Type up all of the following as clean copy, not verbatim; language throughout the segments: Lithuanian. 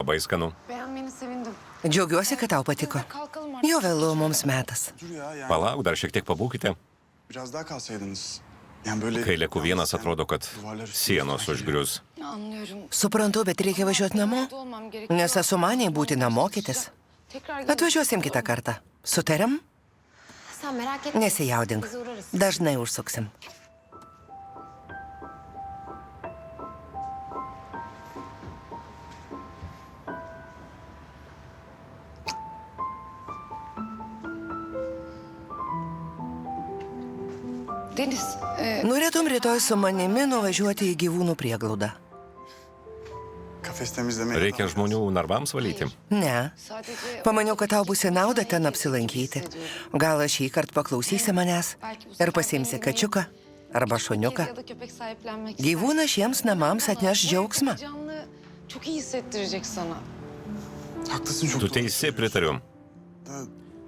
Labai skanu. Beğenmeni sevindim. Džiaugiuosi, kad tau patiko. Kalkalım artık. Jau vėlu mums metas. Dur ya yani Palauk, dar šiek tiek pabūkite. biraz daha kalsaydınız. Yani böyle Kai lieku vienas, yani atrodo, kad duvarlar sienos üstüne užgrius. Anlıyorum. Suprantu, bet reikia važiuoti namo. Orada olmam gerekiyor. Nes esu maniai būti mokytis. Tekrar gelin. Atvažiuosim kitą kartą. Sutariam? Sen merak etme. Nesijaudink. Biz uğrarız. Dažnai užsuksim. Deniz, Norėtum rytoj su manimi nuvažiuoti į gyvūnų prieglaudą? Kafes temizlemeye Reikia devam žmonių narvams valyti. Ne. sadece... Pamaniau, kad tau bus į naudą ten apsilankyti. Gal šį kartą paklausysi manęs ir pasiimsi kačiuką arba šuniuką. Ya da köpek sahiplenmek Gyvūnas šiems namams atneš džiaugsmą. Canlı çok iyi hissettirecek sana. Haklısın çok Tu doğru teisi, söylüyorsun. pritariu. Da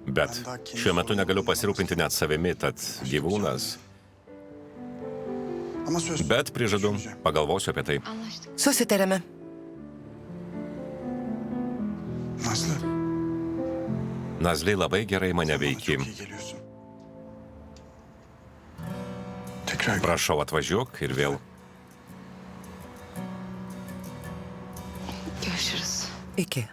Bet šiuo metu negaliu pasirūpinti net savimi, tad gyvūnas. Ama söz. Bet prižadu, Düşüneceğim. pagalvosiu apie tai. Anlaştık. Susitarėme. Nazlı. Nazliai labai gerai mane Bana veiki. çok iyi geliyorsun. Tekrar gel. Prašau, atvažiuok ir vėl. Görüşürüz. Iki.